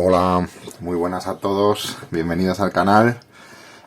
Hola, muy buenas a todos, bienvenidos al canal.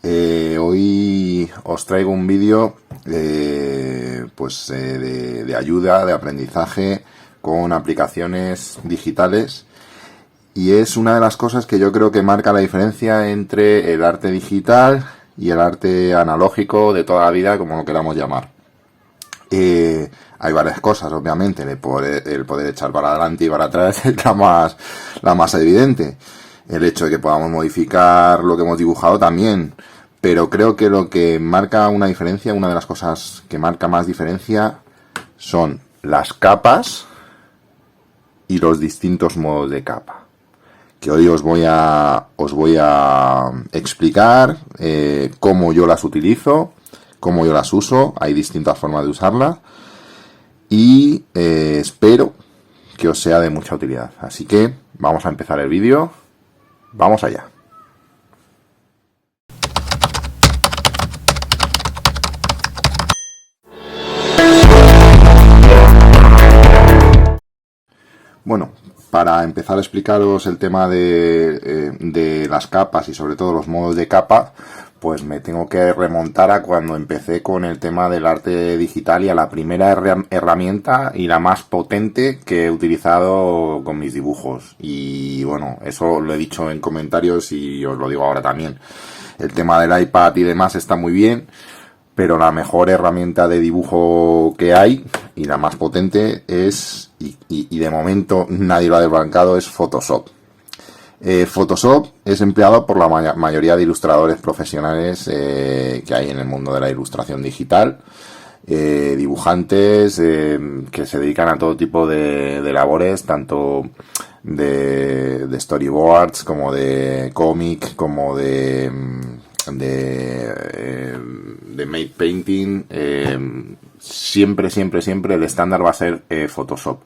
Hoy os traigo un vídeo de ayuda, de aprendizaje con aplicaciones digitales, y es una de las cosas que yo creo que marca la diferencia entre el arte digital y el arte analógico de toda la vida, como lo queramos llamar. Hay varias cosas, obviamente. El poder echar para adelante y para atrás es la más evidente. El hecho de que podamos modificar lo que hemos dibujado también. Pero creo que lo que marca una diferencia, una de las cosas que marca más diferencia, son las capas y los distintos modos de capa. Que hoy os voy a explicar cómo yo las utilizo, cómo yo las uso. Hay distintas formas de usarlas. Y espero que os sea de mucha utilidad. Así que vamos a empezar el vídeo. Vamos allá. Bueno, para empezar a explicaros el tema de las capas y sobre todo los modos de capa, pues me tengo que remontar a cuando empecé con el tema del arte digital y a la primera herramienta y la más potente que he utilizado con mis dibujos. Y bueno, eso lo he dicho en comentarios y os lo digo ahora también. El tema del iPad y demás está muy bien, pero la mejor herramienta de dibujo que hay y la más potente es, y de momento nadie lo ha desbancado, es Photoshop. Photoshop es empleado por la mayoría de ilustradores profesionales que hay en el mundo de la ilustración digital, dibujantes que se dedican a todo tipo de labores, tanto de storyboards como de cómic, como de matte painting. Siempre el estándar va a ser Photoshop.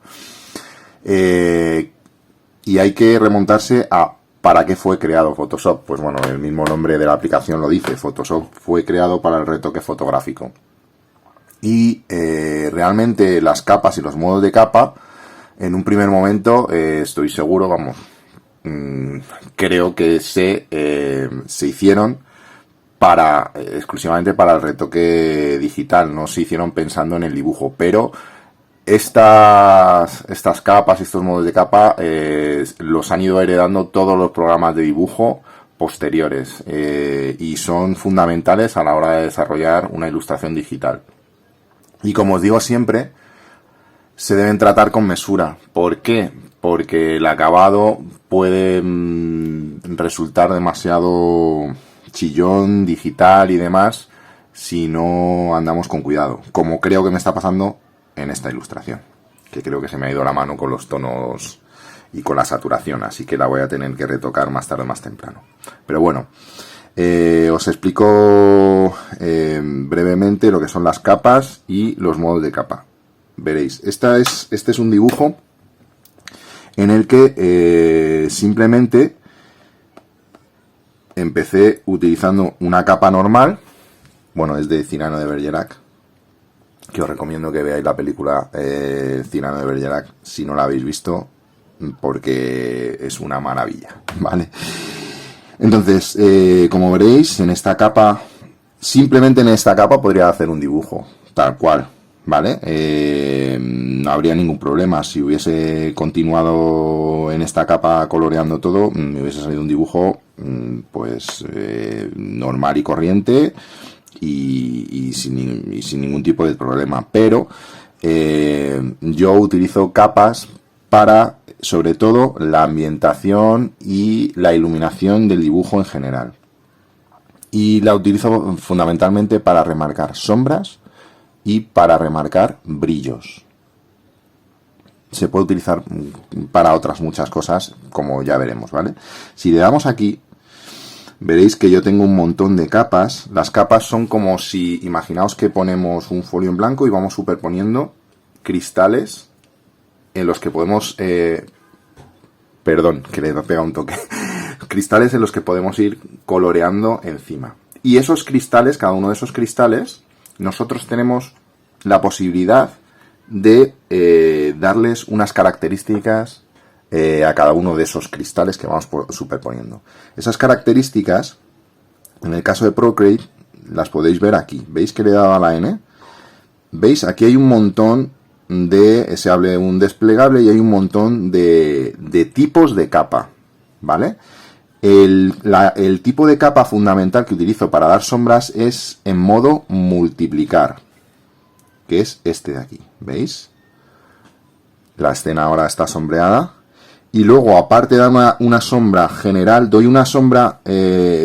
Y hay que remontarse a ¿para qué fue creado Photoshop? Pues bueno, el mismo nombre de la aplicación lo dice. Photoshop fue creado para el retoque fotográfico. Y realmente las capas y los modos de capa, en un primer momento, estoy seguro, vamos, creo que se hicieron exclusivamente para el retoque digital. No se hicieron pensando en el dibujo, pero estas capas y estos modos de capa los han ido heredando todos los programas de dibujo posteriores, y son fundamentales a la hora de desarrollar una ilustración digital. Y como os digo siempre, se deben tratar con mesura. ¿Por qué? Porque el acabado puede resultar demasiado chillón, digital y demás, si no andamos con cuidado, como creo que me está pasando en esta ilustración, que creo que se me ha ido la mano con los tonos y con la saturación, así que la voy a tener que retocar más tarde o más temprano. Pero bueno, os explico brevemente lo que son las capas y los modos de capa. Veréis, este es un dibujo en el que simplemente empecé utilizando una capa normal. Bueno, es de Cyrano de Bergerac, que os recomiendo que veáis la película Cyrano de Bergerac si no la habéis visto, porque es una maravilla, ¿vale? Entonces, como veréis, en esta capa, simplemente en esta capa podría hacer un dibujo, tal cual, ¿vale? No habría ningún problema. Si hubiese continuado en esta capa coloreando todo, me hubiese salido un dibujo pues normal y corriente, y sin ningún tipo de problema. Pero yo utilizo capas para, sobre todo, la ambientación y la iluminación del dibujo en general. Y la utilizo fundamentalmente para remarcar sombras y para remarcar brillos. Se puede utilizar para otras muchas cosas, como ya veremos, ¿vale? Si le damos aquí, veréis que yo tengo un montón de capas. Las capas son como si, imaginaos que ponemos un folio en blanco y vamos superponiendo cristales en los que podemos... perdón, que le he pegado un toque. Cristales en los que podemos ir coloreando encima. Y esos cristales, cada uno de esos cristales, nosotros tenemos la posibilidad de darles unas características a cada uno de esos cristales que vamos superponiendo. Esas características, en el caso de Procreate, las podéis ver aquí. ¿Veis que le he dado a la N? ¿Veis? Aquí hay un montón se habla de un desplegable y hay un montón de tipos de capa, ¿vale? El tipo de capa fundamental que utilizo para dar sombras es en modo multiplicar, que es este de aquí, ¿veis? La escena ahora está sombreada. Y luego, aparte de dar una sombra general, doy una sombra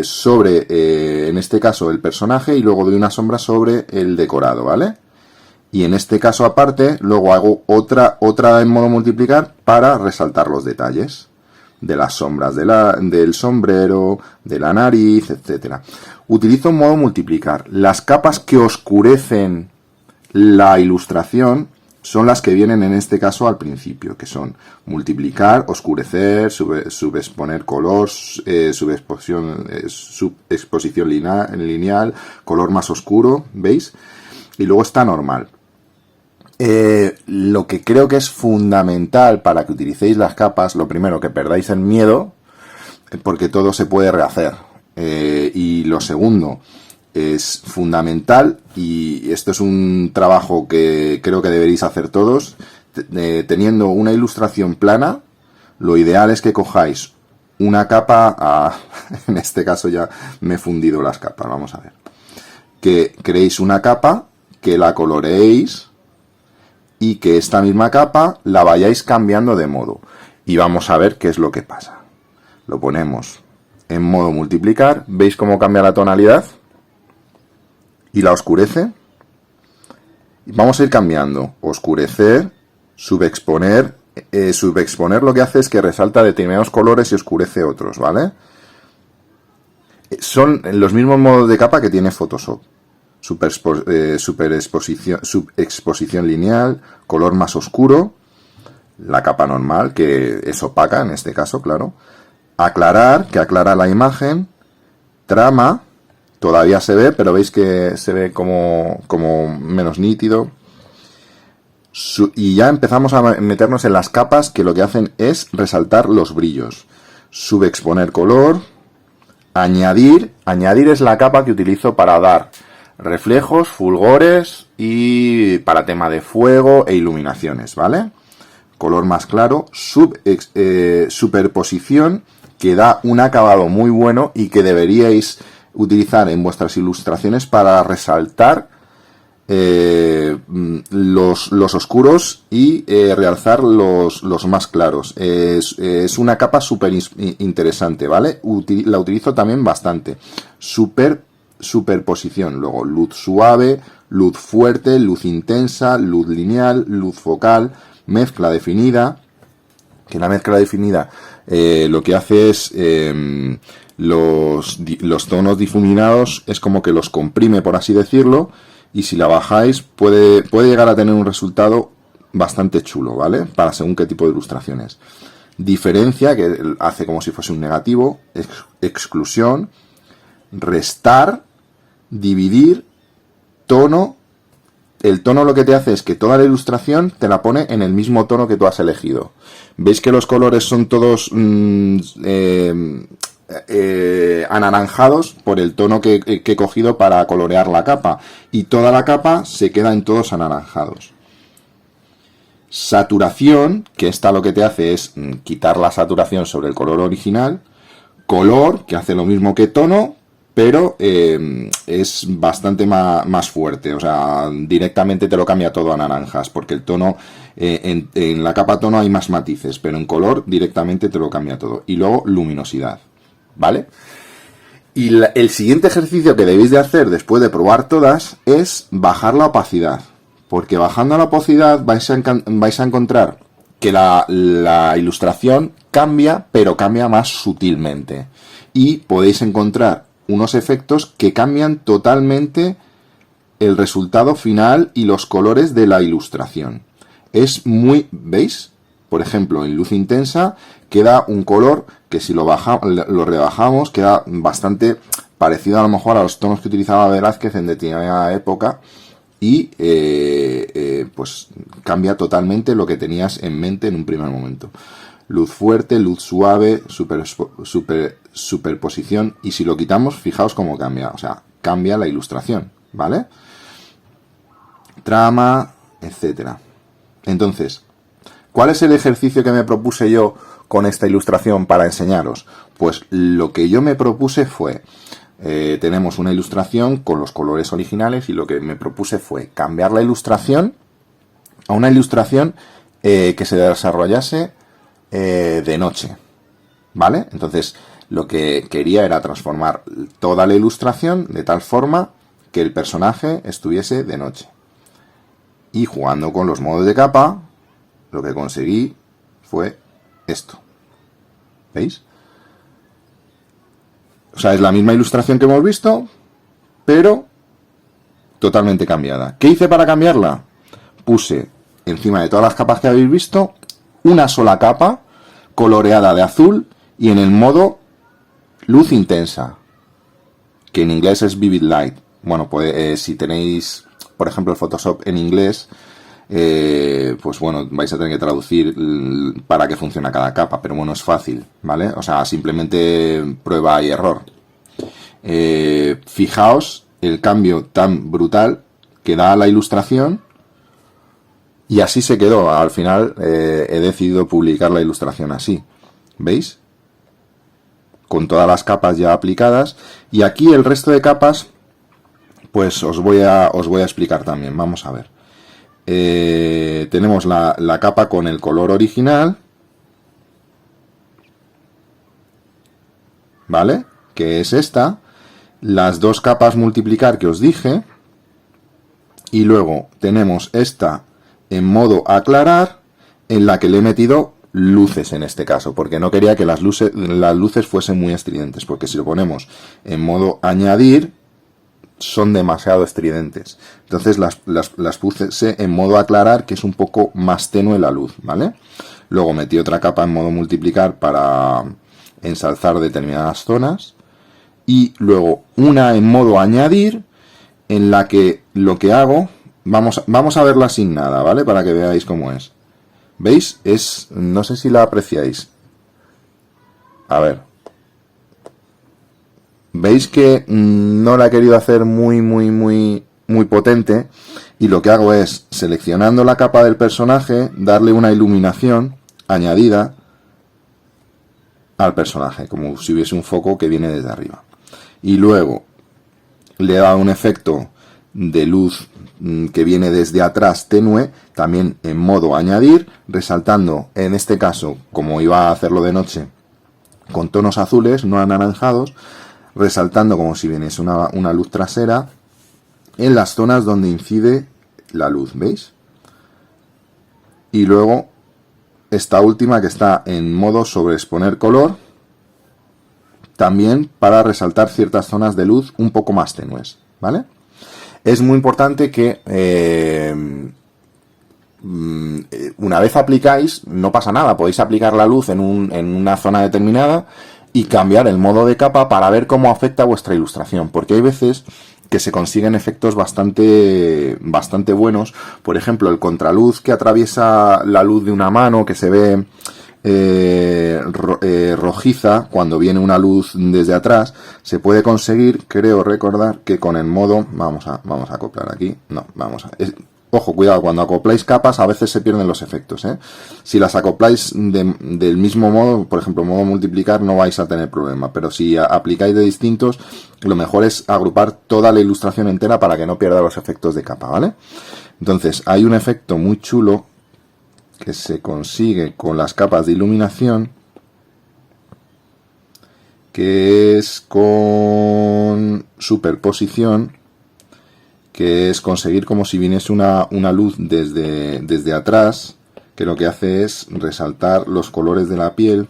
sobre, en este caso, el personaje, y luego doy una sombra sobre el decorado, ¿vale? Y en este caso, aparte, luego hago otra en modo multiplicar para resaltar los detalles de las sombras del sombrero, de la nariz, etcétera. Utilizo en modo multiplicar. Las capas que oscurecen la ilustración son las que vienen en este caso al principio, que son multiplicar, oscurecer, subexponer color, subexposición lineal, color más oscuro, ¿veis? Y luego está normal. Lo que creo que es fundamental para que utilicéis las capas, lo primero, que perdáis el miedo, porque todo se puede rehacer. Y lo segundo, es fundamental, y esto es un trabajo que creo que deberéis hacer todos, teniendo una ilustración plana, lo ideal es que cojáis una capa, en este caso ya me he fundido las capas, vamos a ver, que creéis una capa, que la coloreéis y que esta misma capa la vayáis cambiando de modo, y vamos a ver qué es lo que pasa. Lo ponemos en modo multiplicar, ¿veis cómo cambia la tonalidad? Y la oscurece. Vamos a ir cambiando. Oscurecer, subexponer. Subexponer lo que hace es que resalta determinados colores y oscurece otros, ¿vale? Son los mismos modos de capa que tiene Photoshop. Subexposición lineal, color más oscuro, la capa normal, que es opaca en este caso, claro. Aclarar, que aclara la imagen. Trama, todavía se ve, pero veis que se ve como menos nítido. Y ya empezamos a meternos en las capas que lo que hacen es resaltar los brillos. Subexponer color. Añadir. Añadir es la capa que utilizo para dar reflejos, fulgores y para tema de fuego e iluminaciones, ¿vale? Color más claro. Superposición, que da un acabado muy bueno y que deberíais utilizar en vuestras ilustraciones para resaltar los oscuros y realzar los más claros. Es una capa súper interesante, ¿vale? La utilizo también bastante. Superposición, luego luz suave, luz fuerte, luz intensa, luz lineal, luz focal, mezcla definida, que la mezcla definida lo que hace es los tonos difuminados, es como que los comprime, por así decirlo, y si la bajáis puede llegar a tener un resultado bastante chulo, ¿vale? Para según qué tipo de ilustraciones. Diferencia, que hace como si fuese un negativo. Exclusión, restar, dividir, tono. El tono lo que te hace es que toda la ilustración te la pone en el mismo tono que tú has elegido. ¿Veis que los colores son todos anaranjados por el tono que he cogido para colorear la capa? Y toda la capa se queda en todos anaranjados. Saturación, que esta lo que te hace es quitar la saturación sobre el color original. Color, que hace lo mismo que tono, pero es bastante más fuerte, o sea, directamente te lo cambia todo a naranjas, porque el tono, en la capa tono hay más matices, pero en color directamente te lo cambia todo. Y luego luminosidad, ¿vale? Y el siguiente ejercicio que debéis de hacer después de probar todas es bajar la opacidad, porque bajando la opacidad vais a encontrar que la ilustración cambia, pero cambia más sutilmente. Y podéis encontrar unos efectos que cambian totalmente el resultado final y los colores de la ilustración. Es muy... ¿Veis? Por ejemplo, en luz intensa queda un color que si lo rebajamos queda bastante parecido a lo mejor a los tonos que utilizaba Velázquez en determinada época, y pues cambia totalmente lo que tenías en mente en un primer momento. luz fuerte, luz suave, superposición, y si lo quitamos, fijaos cómo cambia, o sea, cambia la ilustración, ¿vale? Trama, etcétera. Entonces, ¿cuál es el ejercicio que me propuse yo con esta ilustración para enseñaros? Pues lo que yo me propuse fue, tenemos una ilustración con los colores originales y lo que me propuse fue cambiar la ilustración a una ilustración que se desarrollase de noche, ¿vale? Entonces, lo que quería era transformar toda la ilustración de tal forma que el personaje estuviese de noche. Y jugando con los modos de capa, lo que conseguí fue esto. ¿Veis? O sea, es la misma ilustración que hemos visto, pero totalmente cambiada. ¿Qué hice para cambiarla? Puse encima de todas las capas que habéis visto una sola capa coloreada de azul y en el modo luz intensa, que en inglés es Vivid Light. Bueno, pues si tenéis, por ejemplo, el Photoshop en inglés, pues bueno, vais a tener que traducir para que funcione cada capa, pero bueno, es fácil, ¿vale? O sea, simplemente prueba y error. Fijaos el cambio tan brutal que da la ilustración, y así se quedó. Al final he decidido publicar la ilustración así, ¿veis? Con todas las capas ya aplicadas, y aquí el resto de capas pues os voy a explicar también. Vamos a ver. Tenemos la capa con el color original, ¿vale? Que es esta. Las dos capas multiplicar que os dije. Y luego tenemos esta en modo aclarar, en la que le he metido luces en este caso, porque no quería que las luces fuesen muy estridentes, porque si lo ponemos en modo añadir, son demasiado estridentes. Entonces las puse en modo aclarar, que es un poco más tenue la luz, ¿vale? Luego metí otra capa en modo multiplicar para ensalzar determinadas zonas. Y luego una en modo añadir, en la que lo que hago, vamos a verla sin nada, ¿vale? Para que veáis cómo es. ¿Veis? No sé si la apreciáis. A ver. Veis que no la he querido hacer muy potente, y lo que hago es, seleccionando la capa del personaje, darle una iluminación añadida al personaje, como si hubiese un foco que viene desde arriba. Y luego le he dado un efecto de luz que viene desde atrás tenue, también en modo añadir, resaltando, en este caso, como iba a hacerlo de noche, con tonos azules, no anaranjados, resaltando como si viniese una luz trasera en las zonas donde incide la luz, ¿veis? Y luego esta última, que está en modo sobreexponer color, también para resaltar ciertas zonas de luz un poco más tenues, ¿vale? Es muy importante que una vez aplicáis, no pasa nada, podéis aplicar la luz en una zona determinada y cambiar el modo de capa para ver cómo afecta vuestra ilustración, porque hay veces que se consiguen efectos bastante buenos. Por ejemplo, el contraluz que atraviesa la luz de una mano, que se ve rojiza cuando viene una luz desde atrás, se puede conseguir, creo recordar, que con el modo, vamos a acoplar aquí, ojo, cuidado, cuando acopláis capas a veces se pierden los efectos, ¿eh? Si las acopláis del mismo modo, por ejemplo, modo multiplicar, no vais a tener problema, pero si aplicáis de distintos, lo mejor es agrupar toda la ilustración entera para que no pierda los efectos de capa, ¿vale? Entonces, hay un efecto muy chulo que se consigue con las capas de iluminación, que es con superposición, que es conseguir como si viniese una luz desde atrás, que lo que hace es resaltar los colores de la piel.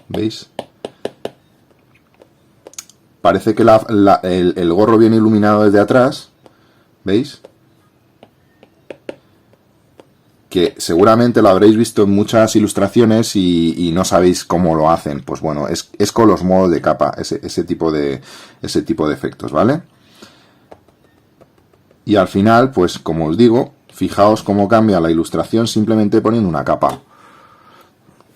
¿Veis? Parece que el gorro viene iluminado desde atrás. ¿Veis? Que seguramente lo habréis visto en muchas ilustraciones y no sabéis cómo lo hacen. Pues bueno, es con los modos de capa, ese tipo de efectos, ¿vale? Y al final, pues como os digo, Fijaos cómo cambia la ilustración simplemente poniendo una capa.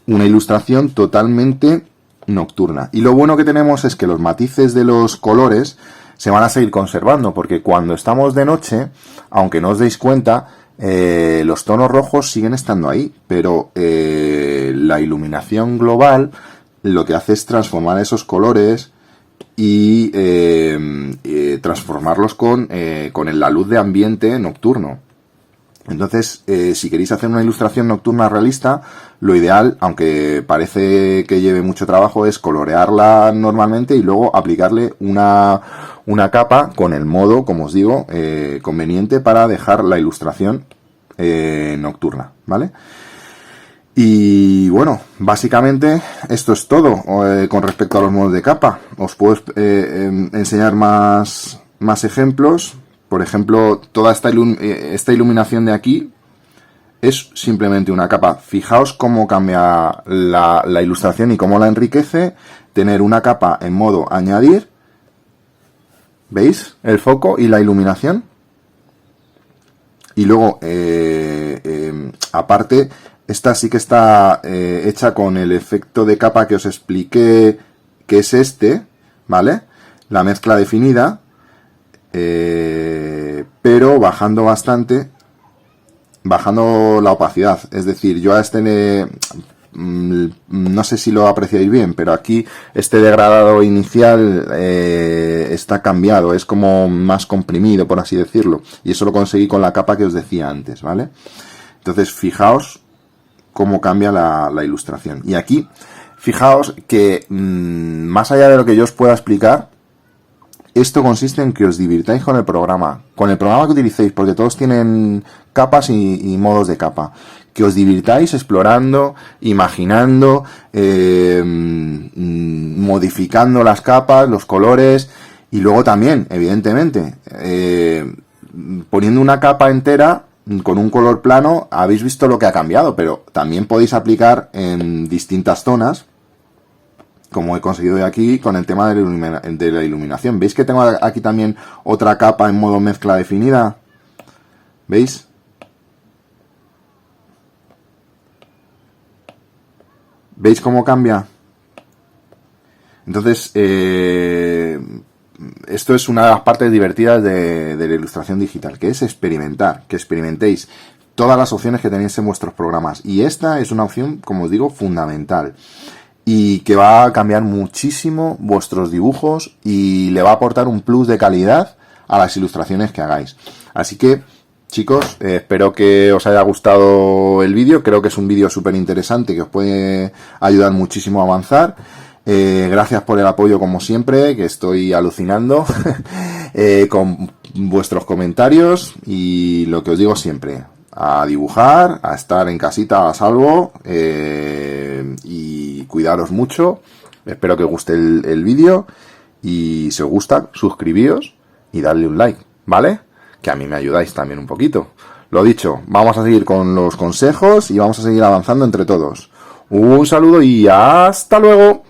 Una ilustración totalmente nocturna. Y lo bueno que tenemos es que los matices de los colores se van a seguir conservando, porque cuando estamos de noche, aunque no os deis cuenta, los tonos rojos siguen estando ahí, pero la iluminación global lo que hace es transformar esos colores y transformarlos con la luz de ambiente nocturno. Entonces, si queréis hacer una ilustración nocturna realista, lo ideal, aunque parece que lleve mucho trabajo, es colorearla normalmente y luego aplicarle una capa con el modo, como os digo, conveniente para dejar la ilustración nocturna, ¿vale? Y bueno, básicamente esto es todo con respecto a los modos de capa. Os puedo enseñar más ejemplos. Por ejemplo, toda esta iluminación de aquí es simplemente una capa. Fijaos cómo cambia la ilustración y cómo la enriquece tener una capa en modo añadir. ¿Veis? El foco y la iluminación. Y luego, aparte, esta sí que está hecha con el efecto de capa que os expliqué, que es este, ¿vale? La mezcla definida. Pero bajando bastante, bajando la opacidad. Es decir, yo a este no sé si lo apreciáis bien, pero aquí este degradado inicial está cambiado, es como más comprimido, por así decirlo, y eso lo conseguí con la capa que os decía antes, ¿vale? Entonces fijaos cómo cambia la ilustración. Y aquí fijaos que más allá de lo que yo os pueda explicar, esto consiste en que os divirtáis con el programa que utilicéis, porque todos tienen capas y modos de capa. Que os divirtáis explorando, imaginando, modificando las capas, los colores, y luego también, evidentemente, poniendo una capa entera con un color plano, habéis visto lo que ha cambiado, pero también podéis aplicar en distintas zonas, como he conseguido de aquí con el tema de la iluminación. ¿Veis que tengo aquí también otra capa en modo mezcla definida? ¿Veis? ¿Veis cómo cambia? Entonces, esto es una de las partes divertidas de la ilustración digital, que es experimentar, que experimentéis todas las opciones que tenéis en vuestros programas. Y esta es una opción, como os digo, fundamental. Y que va a cambiar muchísimo vuestros dibujos y le va a aportar un plus de calidad a las ilustraciones que hagáis. Así que, chicos, espero que os haya gustado el vídeo. Creo que es un vídeo súper interesante que os puede ayudar muchísimo a avanzar. Gracias por el apoyo como siempre, que estoy alucinando con vuestros comentarios y lo que os digo siempre, a dibujar, a estar en casita a salvo y cuidaros mucho. Espero que os guste el vídeo y si os gusta, suscribíos y darle un like, ¿vale? Que a mí me ayudáis también un poquito. Lo dicho, vamos a seguir con los consejos y vamos a seguir avanzando entre todos. Un saludo y hasta luego.